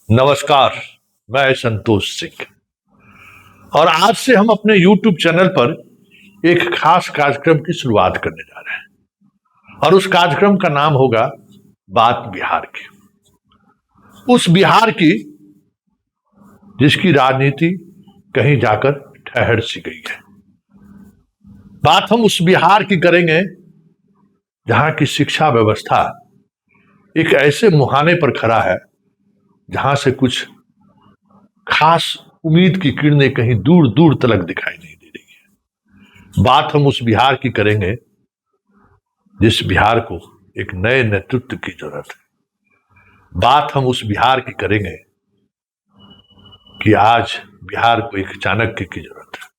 नमस्कार। मैं संतोष सिंह और आज से हम अपने YouTube चैनल पर एक खास कार्यक्रम की शुरुआत करने जा रहे हैं और उस कार्यक्रम का नाम होगा बात बिहार की। उस बिहार की जिसकी राजनीति कहीं जाकर ठहर सी गई है। बात हम उस बिहार की करेंगे जहां की शिक्षा व्यवस्था एक ऐसे मुहाने पर खड़ा है जहां से कुछ खास उम्मीद की किरणें कहीं दूर दूर तलक दिखाई नहीं दे रही है। बात हम उस बिहार की करेंगे जिस बिहार को एक नए नेतृत्व की जरूरत है। बात हम उस बिहार की करेंगे कि आज बिहार को एक चाणक्य की जरूरत है।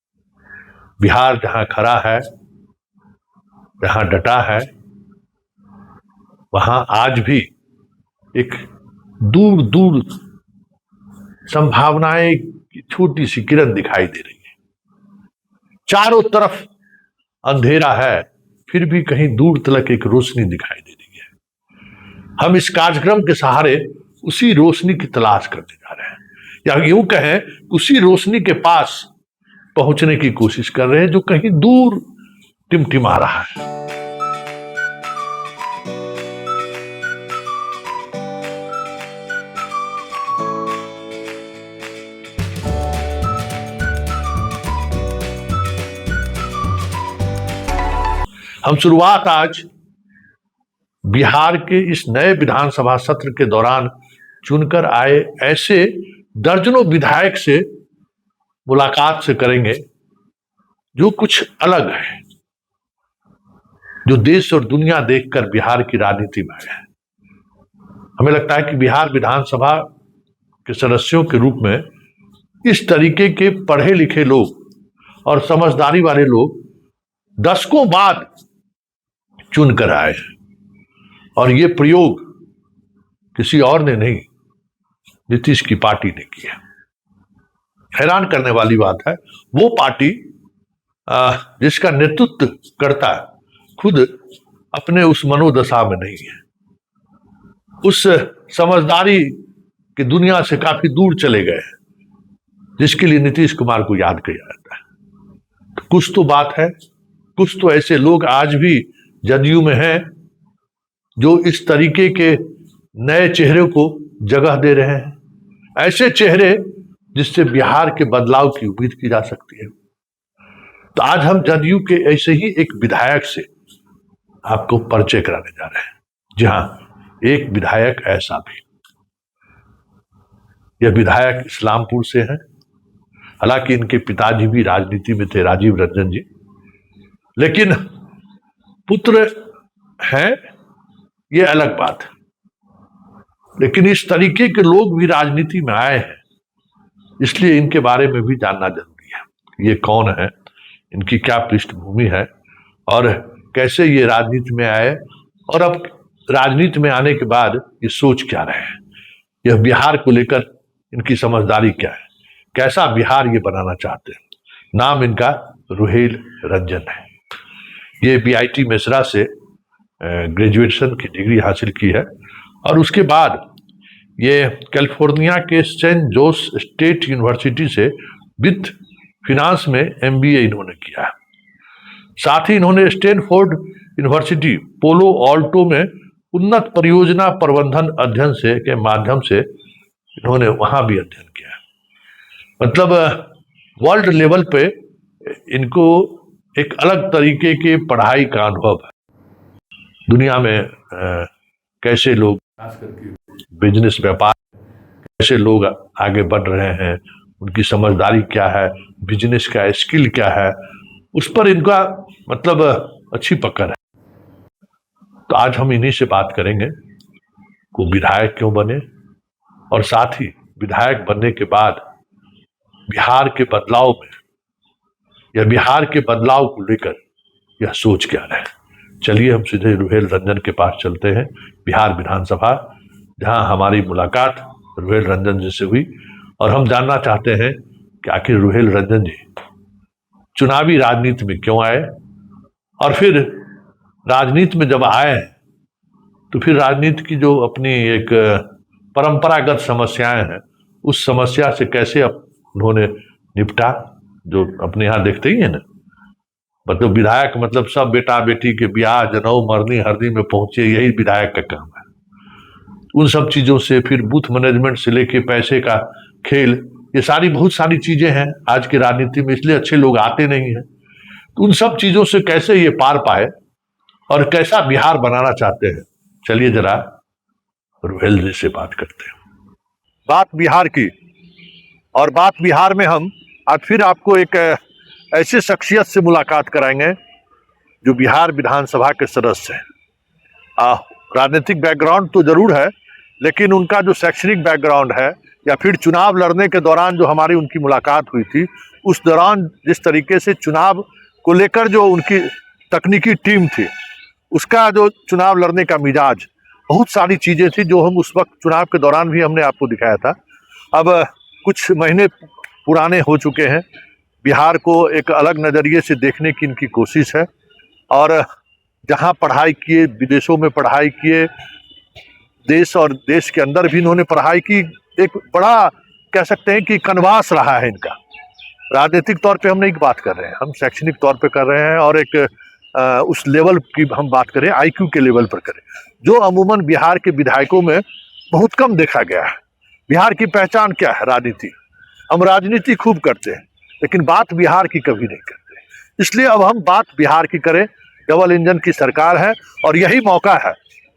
बिहार जहां खड़ा है, जहां डटा है, वहां आज भी एक दूर दूर संभावनाएं की छोटी सी किरण दिखाई दे रही है। चारों तरफ अंधेरा है, फिर भी कहीं दूर तलक एक रोशनी दिखाई दे रही है। हम इस कार्यक्रम के सहारे उसी रोशनी की तलाश करने जा रहे हैं, या यूं कहें उसी रोशनी के पास पहुंचने की कोशिश कर रहे हैं जो कहीं दूर टिमटिमा रहा है। हम शुरुआत आज बिहार के इस नए विधानसभा सत्र के दौरान चुनकर आए ऐसे दर्जनों विधायक से मुलाकात से करेंगे जो कुछ अलग है, जो देश और दुनिया देखकर बिहार की राजनीति में आए हैं। हमें लगता है कि बिहार विधानसभा के सदस्यों के रूप में इस तरीके के पढ़े लिखे लोग और समझदारी वाले लोग दशकों बाद चुनकर आए हैं और ये प्रयोग किसी और ने नहीं, नीतीश की पार्टी ने किया। हैरान करने वाली बात है, वो पार्टी जिसका नेतृत्व करता खुद अपने उस मनोदशा में नहीं है, उस समझदारी की दुनिया से काफी दूर चले गए हैं जिसके लिए नीतीश कुमार को याद किया जाता है। कुछ तो बात है, कुछ तो ऐसे लोग आज भी जदयू में हैं जो इस तरीके के नए चेहरे को जगह दे रहे हैं, ऐसे चेहरे जिससे बिहार के बदलाव की उम्मीद की जा सकती है। तो आज हम जदयू के ऐसे ही एक विधायक से आपको परिचय कराने जा रहे हैं। जी हाँ, एक विधायक ऐसा भी, यह विधायक इस्लामपुर से हैं। हालांकि इनके पिताजी भी राजनीति में थे, राजीव रंजन जी, लेकिन पुत्र हैं ये अलग बात है। लेकिन इस तरीके के लोग भी राजनीति में आए हैं, इसलिए इनके बारे में भी जानना जरूरी है। ये कौन है, इनकी क्या पृष्ठभूमि है और कैसे ये राजनीति में आए और अब राजनीति में आने के बाद ये सोच क्या रहे हैं, यह बिहार को लेकर इनकी समझदारी क्या है, कैसा बिहार ये बनाना चाहते हैं। नाम इनका रुहेल रंजन है। ये बीआईटी मिश्रा से ग्रेजुएशन की डिग्री हासिल की है और उसके बाद ये कैलिफोर्निया के सेंट जोस स्टेट यूनिवर्सिटी से वित्त फिनांस में एमबीए इन्होंने किया है। साथ ही इन्होंने स्टैनफोर्ड यूनिवर्सिटी पोलो ऑल्टो में उन्नत परियोजना प्रबंधन अध्ययन से के माध्यम से इन्होंने वहां भी अध्ययन किया है। मतलब वर्ल्ड लेवल पे इनको एक अलग तरीके के पढ़ाई का अनुभव है। दुनिया में कैसे लोग खास करके बिजनेस व्यापार, कैसे लोग आगे बढ़ रहे हैं, उनकी समझदारी क्या है, बिजनेस का स्किल क्या है, उस पर इनका मतलब अच्छी पकड़ है। तो आज हम इन्हीं से बात करेंगे को विधायक क्यों बने और साथ ही विधायक बनने के बाद बिहार के बदलाव में या बिहार के बदलाव को लेकर यह सोच क्या रहे। चलिए हम सीधे रुहेल रंजन के पास चलते हैं, बिहार विधानसभा, जहां हमारी मुलाकात रुहेल रंजन जी से हुई और हम जानना चाहते हैं कि आखिर रुहेल रंजन जी चुनावी राजनीति में क्यों आए और फिर राजनीति में जब आए तो फिर राजनीति की जो अपनी एक परंपरागत समस्याएं हैं, उस समस्या से कैसे उन्होंने निपटा, जो अपने यहाँ देखते ही है ना, मतलब विधायक मतलब सब बेटा बेटी के ब्याह जनेऊ मरनी हरदी में पहुंचे, यही विधायक का काम है। उन सब चीजों से फिर बूथ मैनेजमेंट से लेके पैसे का खेल, ये सारी बहुत सारी चीजें हैं आज की राजनीति में, इसलिए अच्छे लोग आते नहीं हैं। तो उन सब चीजों से कैसे ये पार पाए और कैसा बिहार बनाना चाहते हैं, चलिए जरा रुहेल जी से बात करते हैं। बात बिहार की, और बात बिहार में हम आज फिर आपको एक ऐसे शख्सियत से मुलाकात कराएंगे जो बिहार विधानसभा के सदस्य हैं। राजनीतिक बैकग्राउंड तो जरूर है, लेकिन उनका जो शैक्षणिक बैकग्राउंड है या फिर चुनाव लड़ने के दौरान जो हमारी उनकी मुलाकात हुई थी, उस दौरान जिस तरीके से चुनाव को लेकर जो उनकी तकनीकी टीम थी, उसका जो चुनाव लड़ने का मिजाज, बहुत सारी चीज़ें थी जो हम उस वक्त चुनाव के दौरान भी हमने आपको दिखाया था। अब कुछ महीने पुराने हो चुके हैं, बिहार को एक अलग नज़रिए से देखने की इनकी कोशिश है, और जहां पढ़ाई किए, विदेशों में पढ़ाई किए, देश और देश के अंदर भी इन्होंने पढ़ाई की, एक बड़ा कह सकते हैं कि कनवास रहा है इनका। राजनीतिक तौर पे हम नहीं बात कर रहे हैं, हम शैक्षणिक तौर पे कर रहे हैं, और एक उस लेवल की हम बात करें, आईक्यू के लेवल पर करें, जो अमूमन बिहार के विधायकों में बहुत कम देखा गया है। बिहार की पहचान क्या है? राजनीति। हम राजनीति खूब करते हैं, लेकिन बात बिहार की कभी नहीं करते। इसलिए अब हम बात बिहार की करें। डबल इंजन की सरकार है, और यही मौका है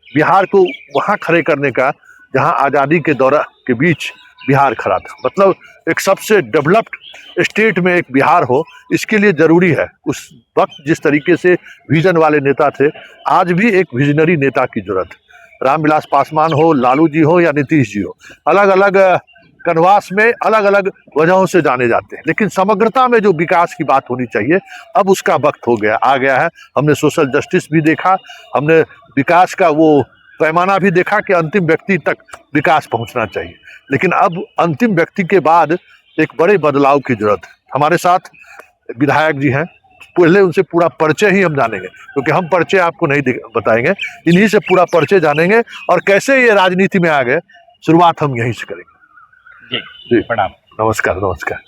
बिहार को वहाँ खड़े करने का जहाँ आज़ादी के दौरान के बीच बिहार खड़ा था। मतलब एक सबसे डेवलप्ड स्टेट में एक बिहार हो, इसके लिए ज़रूरी है, उस वक्त जिस तरीके से विजन वाले नेता थे, आज भी एक विजनरी नेता की जरूरत है। रामविलास पासवान हो, लालू जी हो या नीतीश जी हो, अलग अलग कनवास में अलग अलग वजहों से जाने जाते हैं, लेकिन समग्रता में जो विकास की बात होनी चाहिए, अब उसका वक्त आ गया है। हमने सोशल जस्टिस भी देखा, हमने विकास का वो पैमाना भी देखा कि अंतिम व्यक्ति तक विकास पहुंचना चाहिए, लेकिन अब अंतिम व्यक्ति के बाद एक बड़े बदलाव की जरूरत है। हमारे साथ विधायक जी हैं, पहले उनसे पूरा परिचय ही हम जानेंगे, क्योंकि हम परिचय आपको नहीं बताएंगे, इन्हीं से पूरा परिचय जानेंगे, और कैसे ये राजनीति में आ गए, शुरुआत हम यहीं से करेंगे। जी प्रणाम। नमस्कार। नमस्कार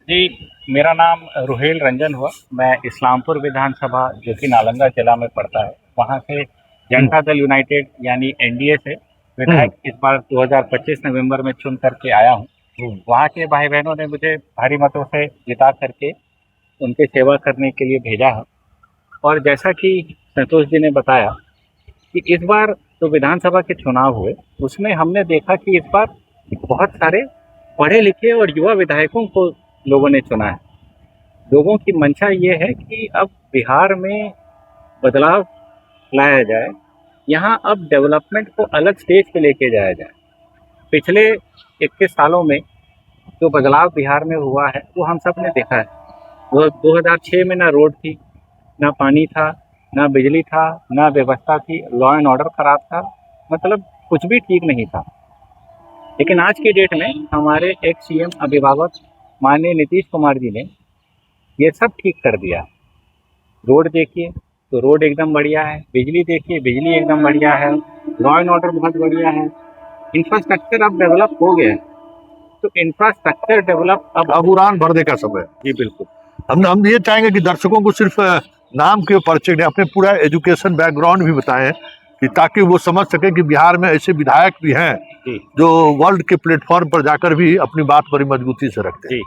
जी, मेरा नाम रुहेल रंजन हुआ। मैं इस्लामपुर विधानसभा, जो कि नालंदा जिला में पड़ता है, वहाँ से जनता दल यूनाइटेड यानी एनडीए से विधायक इस बार 2025 नवंबर में चुन करके आया हूँ। वहाँ के भाई बहनों ने मुझे भारी मतों से जिता करके उनकी सेवा करने के लिए भेजा है। और जैसा कि संतोष जी ने बताया कि इस बार जो विधानसभा के चुनाव हुए, उसमें हमने देखा कि इस बार बहुत सारे पढ़े लिखे और युवा विधायकों को लोगों ने चुना है। लोगों की मंशा ये है कि अब बिहार में बदलाव लाया जाए, यहाँ अब डेवलपमेंट को अलग स्टेज पे लेके जाया जाए। पिछले 21 सालों में जो बदलाव बिहार में हुआ है वो हम सब ने देखा है। 2006 में ना रोड थी, ना पानी था, ना बिजली था, ना व्यवस्था थी, लॉ एंड ऑर्डर खराब था, मतलब कुछ भी ठीक नहीं था। लेकिन आज के डेट में हमारे एक्स सीएम अभिभावक माननीय नीतीश कुमार जी ने ये सब ठीक कर दिया। रोड देखिए तो रोड एकदम बढ़िया है, बिजली देखिए बिजली एकदम बढ़िया है, लॉ एंड ऑर्डर बहुत बढ़िया है, इंफ्रास्ट्रक्चर अब डेवलप हो गया है। तो इंफ्रास्ट्रक्चर डेवलप अब उड़ान भरने का समय। जी बिल्कुल। हम ये चाहेंगे कि दर्शकों को सिर्फ नाम के परिचय नहीं, अपने पूरा एजुकेशन बैकग्राउंड भी बताएं, कि ताकि वो समझ सके कि बिहार में ऐसे विधायक भी हैं जो वर्ल्ड के प्लेटफॉर्म पर जाकर भी अपनी बात बड़ी मजबूती से रखते हैं।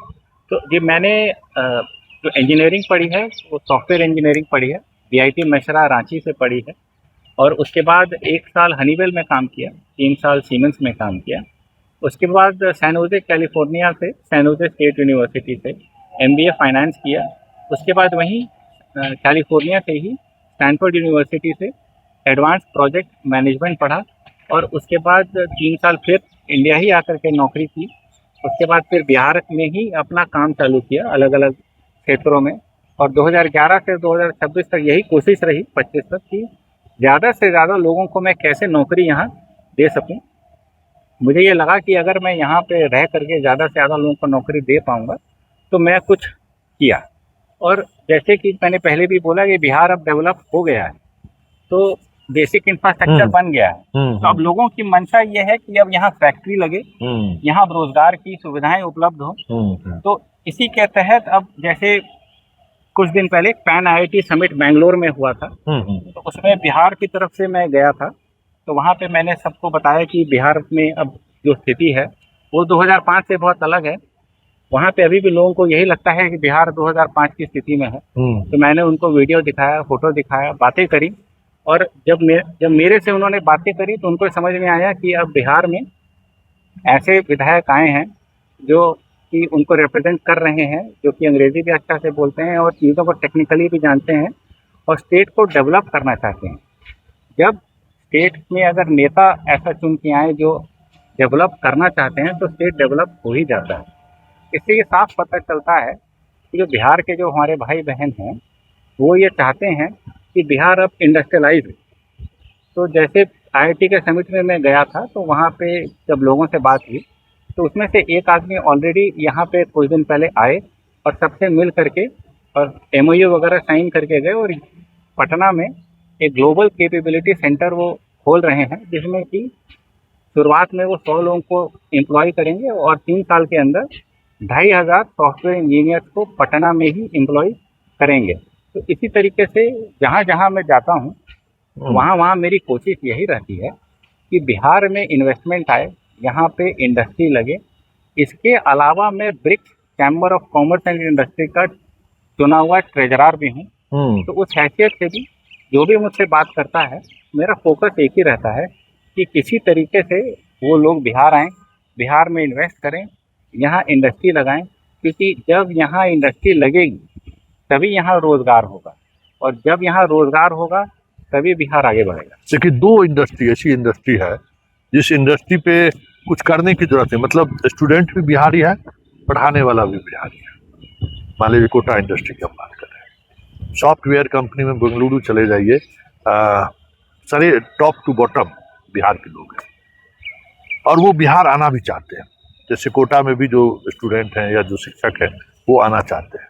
तो जी मैंने जो इंजीनियरिंग पढ़ी है वो सॉफ्टवेयर इंजीनियरिंग पढ़ी है, बीआईटी मेसरा रांची से पढ़ी है, और उसके बाद 1 साल हनीवेल में काम किया, 3 साल सीमेंस में काम किया। उसके बाद सैन होजे कैलिफोर्निया से, सैन होजे स्टेट यूनिवर्सिटी से एमबीए फाइनेंस किया। उसके बाद वहीं कैलिफोर्निया से ही स्टैनफोर्ड यूनिवर्सिटी से एडवांस प्रोजेक्ट मैनेजमेंट पढ़ा, और उसके बाद 3 साल फिर इंडिया ही आकर के नौकरी की। उसके बाद फिर बिहार में ही अपना काम चालू किया अलग अलग क्षेत्रों में, और 2011 से 2026 तक यही कोशिश रही, 25 तक, कि ज़्यादा से ज़्यादा लोगों को मैं कैसे नौकरी यहाँ दे सकूँ। मुझे ये लगा कि अगर मैं यहाँ पे रह करके ज़्यादा से ज़्यादा लोगों को नौकरी दे पाऊँगा तो मैं कुछ किया। और जैसे कि मैंने पहले भी बोला कि बिहार अब डेवलप हो गया है, तो बेसिक इंफ्रास्ट्रक्चर बन गया है। तो अब लोगों की मंशा ये है कि अब यहाँ फैक्ट्री लगे, यहाँ रोजगार की सुविधाएं उपलब्ध हो। तो इसी के तहत अब जैसे कुछ दिन पहले पैन IIT समिट बेंगलोर में हुआ था, तो उसमें बिहार की तरफ से मैं गया था। तो वहाँ पे मैंने सबको बताया कि बिहार में अब जो स्थिति है वो 2005 से बहुत अलग है। वहाँ पे अभी भी लोगों को यही लगता है कि बिहार 2005 की स्थिति में है। तो मैंने उनको वीडियो दिखाया, फोटो दिखाया, बातें करी, और जब मेरे से उन्होंने बातें करी तो उनको समझ में आया कि अब बिहार में ऐसे विधायक आए हैं जो कि उनको रिप्रेजेंट कर रहे हैं, जो कि अंग्रेजी भी अच्छा से बोलते हैं और चीज़ों को टेक्निकली भी जानते हैं और स्टेट को डेवलप करना चाहते हैं। जब स्टेट में अगर नेता ऐसा चुन के आए जो डेवलप करना चाहते हैं तो स्टेट डेवलप हो ही जाता है। इससे ये साफ पता चलता है कि जो बिहार के जो हमारे भाई बहन हैं वो ये चाहते हैं कि बिहार अब इंडस्ट्रियलाइज है। तो जैसे IIT के समिट में मैं गया था तो वहाँ पे जब लोगों से बात हुई तो उसमें से एक आदमी ऑलरेडी यहाँ पे कुछ दिन पहले आए और सबसे मिल करके और MOU वगैरह साइन करके गए, और पटना में एक ग्लोबल कैपेबिलिटी सेंटर वो खोल रहे हैं, जिसमें कि शुरुआत में वो 100 लोगों को एम्प्लॉय करेंगे और 3 साल के अंदर 2500 सॉफ्टवेयर इंजीनियर्स को पटना में ही एम्प्लॉय करेंगे। तो इसी तरीके से जहाँ जहाँ मैं जाता हूँ वहाँ वहाँ मेरी कोशिश यही रहती है कि बिहार में इन्वेस्टमेंट आए, यहाँ पे इंडस्ट्री लगे। इसके अलावा मैं BRICS chamber of commerce and industry का चुना हुआ ट्रेजरर भी हूँ। तो उस हैसियत से भी जो भी मुझसे बात करता है मेरा फोकस एक ही रहता है कि किसी तरीके से वो लोग बिहार आएँ, बिहार में इन्वेस्ट करें, यहाँ इंडस्ट्री लगाएं, क्योंकि जब यहाँ इंडस्ट्री लगेगी तभी यहाँ रोजगार होगा, और जब यहाँ रोजगार होगा तभी बिहार आगे बढ़ेगा। देखिए, 2 इंडस्ट्री ऐसी इंडस्ट्री है जिस इंडस्ट्री पे कुछ करने की जरूरत है। मतलब स्टूडेंट भी बिहारी है, पढ़ाने वाला भी बिहारी है। मान लीजिए कोटा इंडस्ट्री की हम बात कर रहे हैं, सॉफ्टवेयर कंपनी में बेंगलुरु चले जाइए, सारे टॉप टू बॉटम बिहार के लोग हैं और वो बिहार आना भी चाहते हैं। जैसे कोटा में भी जो स्टूडेंट हैं या जो शिक्षक हैं वो आना चाहते हैं।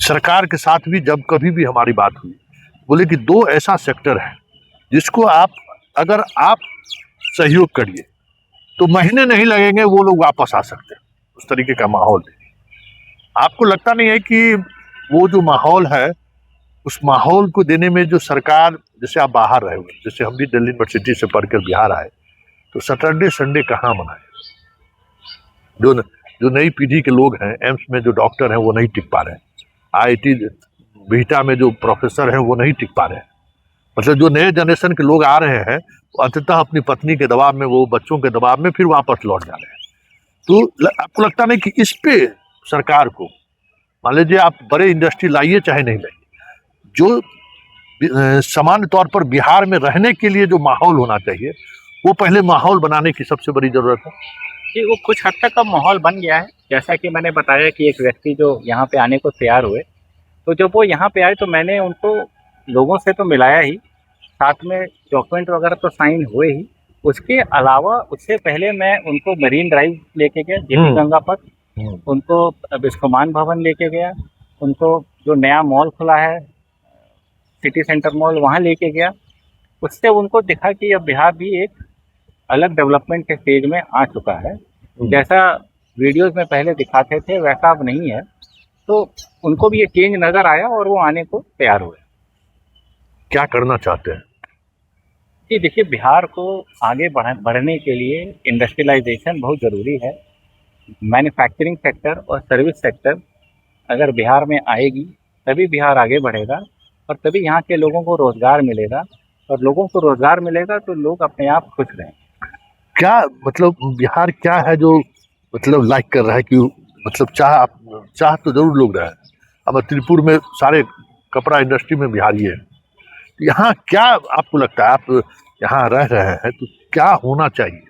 सरकार के साथ भी जब कभी भी हमारी बात हुई, बोले कि 2 ऐसा सेक्टर है जिसको अगर आप सहयोग करिए तो महीने नहीं लगेंगे वो लोग वापस आ सकते हैं। उस तरीके का माहौल है। आपको लगता नहीं है कि वो जो माहौल है उस माहौल को देने में जो सरकार, जैसे आप बाहर रहे हुए, जैसे हम भी दिल्ली यूनिवर्सिटी से पढ़कर बिहार आए, तो सैटरडे संडे कहाँ मनाए? जो नई पीढ़ी के लोग हैं, एम्स में जो डॉक्टर हैं वो नहीं टिक पा रहे हैं, IIT बिहटा में जो प्रोफेसर हैं वो नहीं टिक पा रहे हैं। मतलब जो नए जनरेशन के लोग आ रहे हैं वो अंततः अपनी पत्नी के दबाव में, वो बच्चों के दबाव में फिर वापस लौट जा रहे हैं। तो आपको लगता नहीं कि इस पे सरकार को, मान लीजिए आप बड़े इंडस्ट्री लाइए चाहे नहीं लाइए, जो सामान्य तौर पर बिहार में रहने के लिए जो माहौल होना चाहिए वो पहले माहौल बनाने की सबसे बड़ी जरूरत है। कि वो कुछ हद तक अब माहौल बन गया है। जैसा कि मैंने बताया कि एक व्यक्ति जो यहाँ पे आने को तैयार हुए, तो जब वो यहाँ पे आए तो मैंने उनको लोगों से तो मिलाया ही, साथ में डॉक्यूमेंट वगैरह तो साइन हुए ही। उसके अलावा उससे पहले मैं उनको मरीन ड्राइव लेके गया, JP गंगा पथ, उनको बिस्कोमान भवन लेके गया, उनको जो नया मॉल खुला है सिटी सेंटर मॉल वहाँ लेके गया। उससे उनको दिखा कि अब बिहार भी एक अलग डेवलपमेंट के स्टेज में आ चुका है। जैसा वीडियोस में पहले दिखाते थे वैसा अब नहीं है। तो उनको भी ये चेंज नज़र आया और वो आने को तैयार हुए। क्या करना चाहते हैं? कि देखिए, बिहार को आगे बढ़ने के लिए इंडस्ट्रियलाइजेशन बहुत ज़रूरी है। मैन्युफैक्चरिंग सेक्टर और सर्विस सेक्टर अगर बिहार में आएगी तभी बिहार आगे बढ़ेगा और तभी यहाँ के लोगों को रोज़गार मिलेगा, और लोगों को रोज़गार मिलेगा तो लोग अपने आप खुश रहेंगे। क्या मतलब बिहार क्या है जो मतलब लाइक कर रहा है कि मतलब चाह तो जरूर लोग रहे हैं। अब त्रिपुर में सारे कपड़ा इंडस्ट्री में बिहारी है। यहाँ क्या आपको लगता है, आप यहाँ रह रहे हैं तो क्या होना चाहिए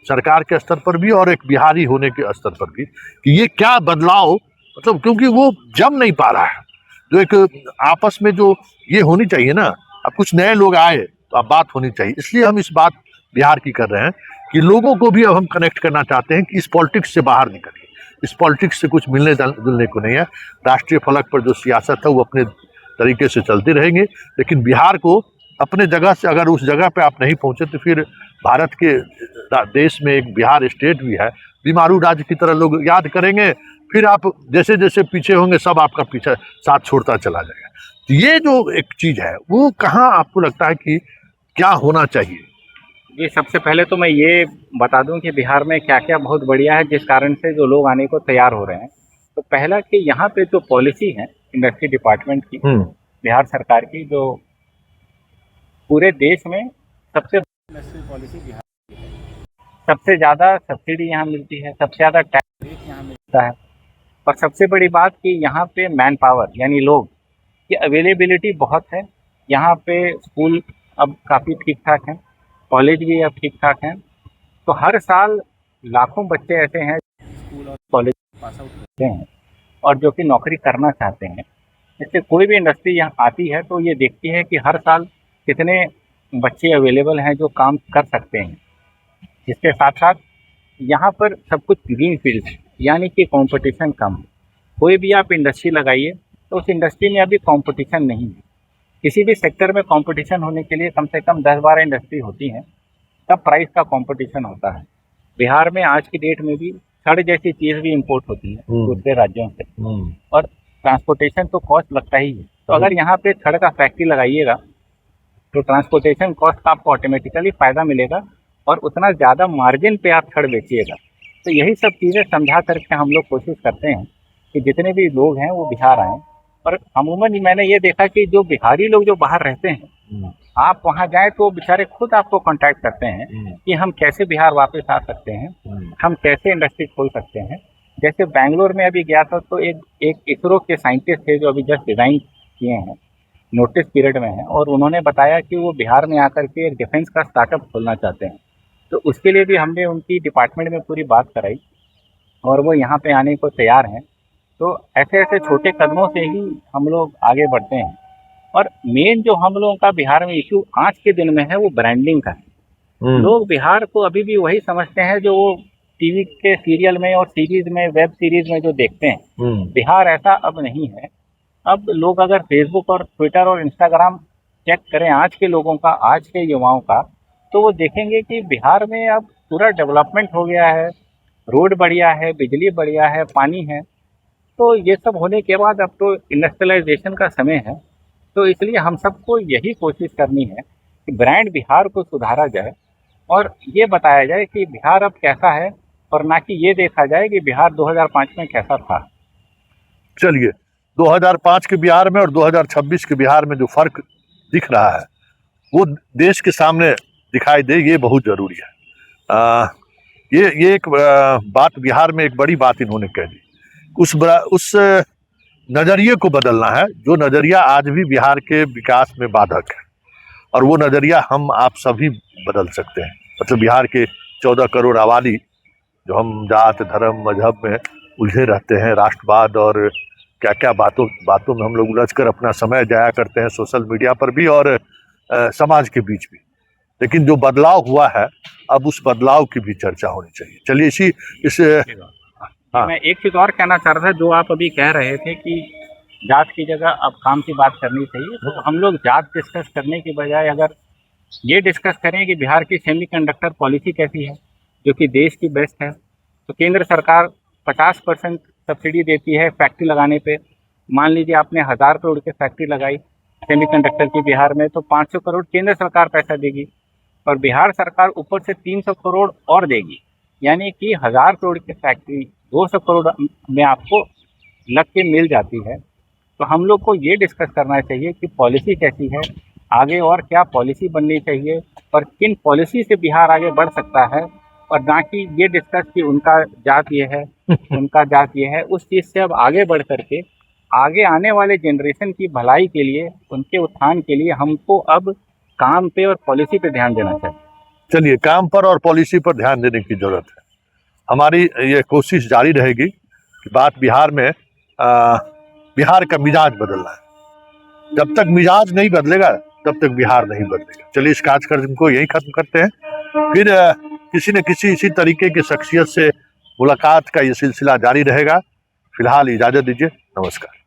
सरकार के स्तर पर भी और एक बिहारी होने के स्तर पर भी, कि ये क्या बदलाव, मतलब क्योंकि वो जम नहीं पा रहा है। जो एक आपस में जो ये होनी चाहिए ना, अब कुछ नए लोग आए तो अब बात होनी चाहिए। इसलिए हम इस बात बिहार की कर रहे हैं कि लोगों को भी अब हम कनेक्ट करना चाहते हैं कि इस पॉलिटिक्स से बाहर निकलिए। इस पॉलिटिक्स से कुछ मिलने जुलने को नहीं है। राष्ट्रीय फलक पर जो सियासत है वो अपने तरीके से चलती रहेंगे, लेकिन बिहार को अपने जगह से अगर उस जगह पे आप नहीं पहुंचे तो फिर भारत के देश में एक बिहार स्टेट भी है, बीमारू राज्य की तरह लोग याद करेंगे। फिर आप जैसे जैसे पीछे होंगे सब आपका पीछे साथ छोड़ता चला जाएगा। तो ये जो एक चीज है वो कहाँ आपको लगता है कि क्या होना चाहिए? जी, सबसे पहले तो मैं ये बता दूं कि बिहार में क्या क्या बहुत बढ़िया है जिस कारण से जो लोग आने को तैयार हो रहे हैं। तो पहला कि यहाँ पे जो पॉलिसी है इंडस्ट्री डिपार्टमेंट की, बिहार सरकार की, जो पूरे देश में सबसे इंडस्ट्री पॉलिसी बिहार की है। सबसे ज़्यादा सब्सिडी यहाँ मिलती है, सबसे ज़्यादा टैक्स रेट यहाँ मिलता है, और सबसे बड़ी बात कि यहाँ पे मैन पावर यानी लोग की अवेलेबिलिटी बहुत है। यहाँ पे स्कूल अब काफ़ी ठीक ठाक हैं, कॉलेज भी अब ठीक ठाक हैं। तो हर साल लाखों बच्चे ऐसे हैं स्कूल और कॉलेज पास आउट करते हैं और जो कि नौकरी करना चाहते हैं। इससे कोई भी इंडस्ट्री यहाँ आती है तो ये देखती है कि हर साल कितने बच्चे अवेलेबल हैं जो काम कर सकते हैं। इसके साथ साथ यहाँ पर सब कुछ ग्रीन फील्ड यानी कि कंपटीशन कम। कोई भी आप इंडस्ट्री लगाइए तो उस इंडस्ट्री में अभी कंपटीशन नहीं है। किसी भी सेक्टर में कंपटीशन होने के लिए कम से कम 10-12 इंडस्ट्री होती हैं, तब प्राइस का कंपटीशन होता है। बिहार में आज की डेट में भी छड़ जैसी चीज़ भी इंपोर्ट होती है दूसरे राज्यों से, और ट्रांसपोर्टेशन तो कॉस्ट लगता ही है। तो अगर यहाँ पे छड़ का फैक्ट्री लगाइएगा तो ट्रांसपोर्टेशन कॉस्ट का आपको ऑटोमेटिकली फ़ायदा मिलेगा और उतना ज़्यादा मार्जिन पे आप छड़ बेचिएगा। तो यही सब चीज़ें समझा करके हम लोग कोशिश करते हैं कि जितने भी लोग हैं वो बिहार आएँ। और अमूमन मैंने ये देखा कि जो बिहारी लोग जो बाहर रहते हैं, आप वहाँ जाएं तो बेचारे खुद आपको कांटेक्ट करते हैं कि हम कैसे बिहार वापस आ सकते हैं, हम कैसे इंडस्ट्री खोल सकते हैं। जैसे बेंगलोर में अभी गया था तो एक इसरो के साइंटिस्ट थे जो अभी जस्ट रिजाइन किए हैं, नोटिस पीरियड में हैं, और उन्होंने बताया कि वो बिहार में आकर के एक डिफेंस का स्टार्टअप खोलना चाहते हैं। तो उसके लिए भी हमने उनकी डिपार्टमेंट में पूरी बात कराई और वो यहाँ पे आने को तैयार हैं। तो ऐसे ऐसे छोटे कदमों से ही हम लोग आगे बढ़ते हैं। और मेन जो हम लोगों का बिहार में इशू आज के दिन में है वो ब्रांडिंग का है। लोग बिहार को अभी भी वही समझते हैं जो वो टीवी के सीरियल में और सीरीज में, वेब सीरीज में जो देखते हैं। बिहार ऐसा अब नहीं है। अब लोग अगर फेसबुक और ट्विटर और इंस्टाग्राम चेक करें आज के लोगों का, आज के युवाओं का, तो वो देखेंगे कि बिहार में अब पूरा डेवलपमेंट हो गया है, रोड बढ़िया है, बिजली बढ़िया है, पानी है। तो ये सब होने के बाद अब तो इंडस्ट्रियलाइजेशन का समय है। तो इसलिए हम सबको यही कोशिश करनी है कि ब्रांड बिहार को सुधारा जाए और ये बताया जाए कि बिहार अब कैसा है, और ना कि ये देखा जाए कि बिहार 2005 में कैसा था। चलिए, 2005 के बिहार में और 2026 के बिहार में जो फर्क दिख रहा है वो देश के सामने दिखाई दे, ये बहुत जरूरी है। ये एक बात बिहार में एक बड़ी बात इन्होंने कह दी। उस नजरिए को बदलना है जो नजरिया आज भी बिहार के विकास में बाधक है, और वो नजरिया हम आप सभी बदल सकते हैं। मतलब बिहार के 14 करोड़ आबादी जो हम जात धर्म मजहब में उलझे रहते हैं, राष्ट्रवाद और क्या क्या बातों में हम लोग उलझ कर अपना समय जाया करते हैं, सोशल मीडिया पर भी और समाज के बीच भी। लेकिन जो बदलाव हुआ है अब उस बदलाव की भी चर्चा होनी चाहिए। चलिए इस हाँ। मैं एक चीज़ और कहना चाह रहा था, जो आप अभी कह रहे थे कि जात की जगह अब काम की बात करनी चाहिए। तो हम लोग जात डिस्कस करने के बजाय अगर ये डिस्कस करें कि बिहार की सेमीकंडक्टर पॉलिसी कैसी है जो कि देश की बेस्ट है। तो केंद्र सरकार 50% सब्सिडी देती है फैक्ट्री लगाने पे। मान लीजिए आपने 1000 करोड़ की फैक्ट्री लगाई सेमीकंडक्टर की बिहार में, तो 500 करोड़ केंद्र सरकार पैसा देगी और बिहार सरकार ऊपर से 300 करोड़ और देगी। यानी कि 1000 करोड़ की फैक्ट्री 200 करोड़ में आपको लग के मिल जाती है। तो हम लोग को ये डिस्कस करना चाहिए कि पॉलिसी कैसी है, आगे और क्या पॉलिसी बननी चाहिए और किन पॉलिसी से बिहार आगे बढ़ सकता है, और ना कि ये डिस्कस कि उनका जात ये है उनका जात ये है। उस चीज़ से अब आगे बढ़ करके आगे आने वाले जनरेशन की भलाई के लिए, उनके उत्थान के लिए हमको अब काम पे और पॉलिसी पे ध्यान देना चाहिए। चलिए, काम पर और पॉलिसी पर ध्यान देने की जरूरत है। हमारी ये कोशिश जारी रहेगी कि बात बिहार में बिहार का मिजाज बदलना है। जब तक मिजाज नहीं बदलेगा तब तक बिहार नहीं बदलेगा। चलिए, इस कार्यक्रम को यही खत्म करते हैं। फिर किसी न किसी इसी तरीके की शख्सियत से मुलाकात का ये सिलसिला जारी रहेगा। फिलहाल इजाजत दीजिए, नमस्कार।